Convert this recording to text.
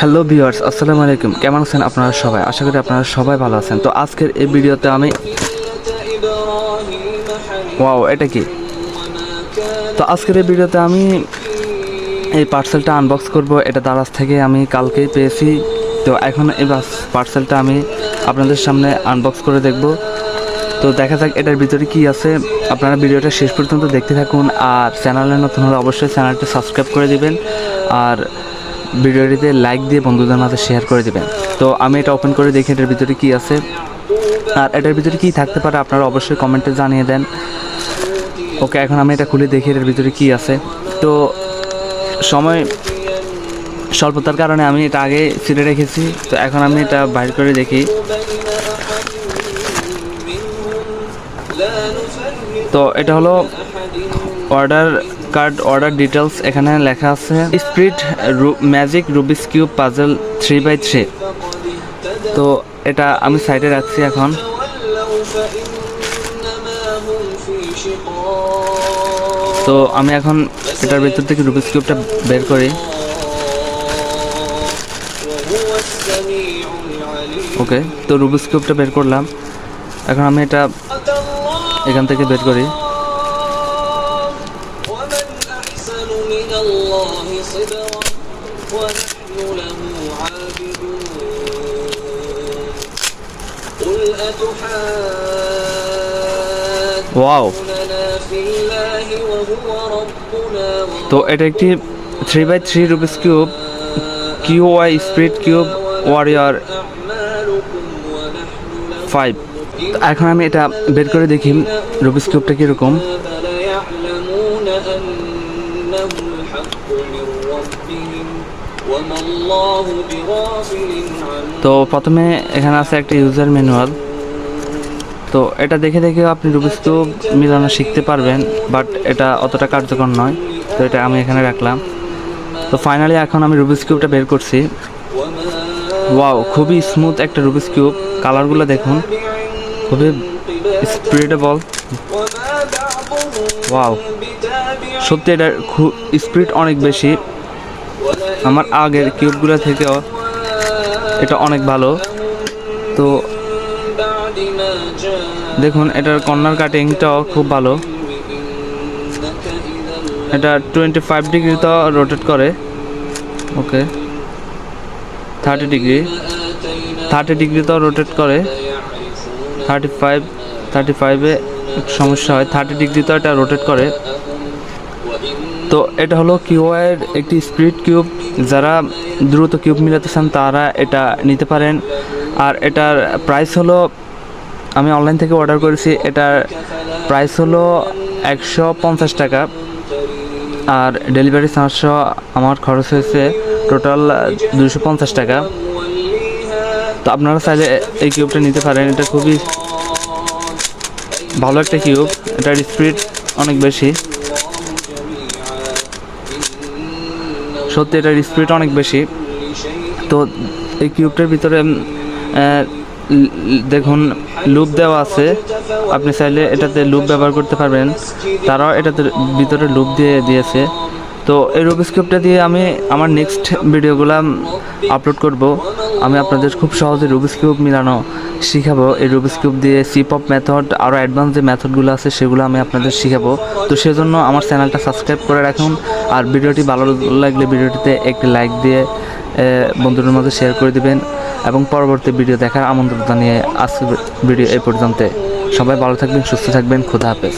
Hello viewers, আসসালামু আলাইকুম। কেমন আছেন আপনারা সবাই? আশা করি আপনারা সবাই ভালো আছেন। তো আজকের এই ভিডিওতে আমি এটা কি? তো আজকের এই ভিডিওতে আমি এই পার্সেলটা আনবক্স করব। এটা দারাজ থেকে আমি কালকেই পেয়েছি। তো এখন এই পার্সেলটা আমি আপনাদের সামনে আনবক্স করে দেখব। তো দেখা যাক এটার ভিতরে কি আছে। আপনারা ভিডিওটা শেষ পর্যন্ত দেখতে থাকুন। আর চ্যানেলে নতুন হলে অবশ্যই চ্যানেলটা সাবস্ক্রাইব করে দিবেন আর ভিডিওটিতে লাইক দিয়ে বন্ধুদের মাঝে শেয়ার করে দেবেন। তো আমি এটা ওপেন করে দেখি এটার ভিতরে কি আছে আর এটার ভিতরে কি থাকতে পারে আপনারা অবশ্যই কমেন্টে জানিয়ে দেন। ওকে, এখন আমি এটা খুলে দেখি এটার ভিতরে কি আছে। তো সময় স্বল্পতার কারণে আমি এটা আগে ছিঁড়ে রেখেছি। তো এখন আমি এটা বাইর করে দেখি। তো এটা হলো অর্ডার কার্ড, অর্ডার ডিটেলস। এখানে লেখা আছে speed magic Rubik's cube puzzle 3x3। তো এটা আমি সাইডে রাখছি। এখন তো আমি এখন এটার ভিতর থেকে রুবিক্স কিউবটা বের করি। ওকে, তো রুবিক্স কিউবটা বের করলাম। এখন আমি এটা এখান থেকে বের করি। ওয়াও, তো এটা একটি 3x3 Rubik's cube QY speed cube warrior 5। এখন আমি এটা বের করে দেখি রুবিক্স কিউবটা কীরকম। তো প্রথমে এখানে আছে একটা ইউজার ম্যানুয়াল। তো এটা দেখে দেখে আপনি রুবিক্স কিউব মিলানো শিখতে পারবেন, বাট এটা অতটা কার্যকর নয়। তো এটা আমি এখানে রাখলাম। তো ফাইনালি এখন আমি রুবিক্স কিউবটা বের করছি। ওয়াও, খুবই স্মুথ একটা রুবিক্স কিউব। কালারগুলো দেখুন, খুবই স্প্রিডেবল। ওয়াও, সত্যি এটার স্পিড অনেক বেশি। আমার আগের কিউবগুলো থেকেও এটা অনেক ভালো। তো দেখুন এটার কর্নার কাটিংটাও খুব ভালো। এটা 25 ডিগ্রি তো রোটেট করে। ওকে, 30 ডিগ্রি তো রোটেট করে। 35-এ সমস্যা হয়। 30 ডিগ্রি তো এটা রোটেট করে। তো এটা হলো কিউআইয়ের একটি স্পিড কিউব। যারা দ্রুত কিউব মিলাতে চান তারা এটা নিতে পারেন। আর এটার প্রাইস হলো, আমি অনলাইন থেকে অর্ডার করেছি, এটার প্রাইস হলো 150 টাকা। আর ডেলিভারি চার্জসহ আমার খরচ হয়েছে টোটাল 250 টাকা। তো আপনারা চাইলে এই কিউবটা নিতে পারেন। এটা খুবই ভালো একটা কিউব। এটার স্পিড অনেক বেশি। সত্যি এটার স্পিড অনেক বেশি। তো এই কিউবটার ভিতরে দেখুন লুপ দেওয়া আছে। আপনি চাইলে এটাতে লুপ ব্যবহার করতে পারবেন। তারাও এটাতে ভিতরে লুপ দিয়ে দিয়েছে। তো এই রুবিক্স কিউবটা দিয়ে আমি আমার নেক্সট ভিডিওগুলো আপলোড করব। আমি আপনাদের খুব সহজে রুবিক্স কিউব মিলানো শিখাবো। এই রুবিক্স কিউব দিয়ে cfop মেথড, আরও অ্যাডভান্স যে মেথডগুলো আছে সেগুলো আমি আপনাদের শিখাবো। তো সেজন্য আমার চ্যানেলটা সাবস্ক্রাইব করে রাখুন। আর ভিডিওটি ভালো লাগলে ভিডিওটিতে একটি লাইক দিয়ে বন্ধুদের মধ্যে শেয়ার করে দিবেন এবং পরবর্তী ভিডিও দেখার আমন্ত্রণ জানিয়ে আজকের ভিডিও এই পর্যন্ত। সবাই ভালো থাকবেন, সুস্থ থাকবেন। খোদা হাফেজ।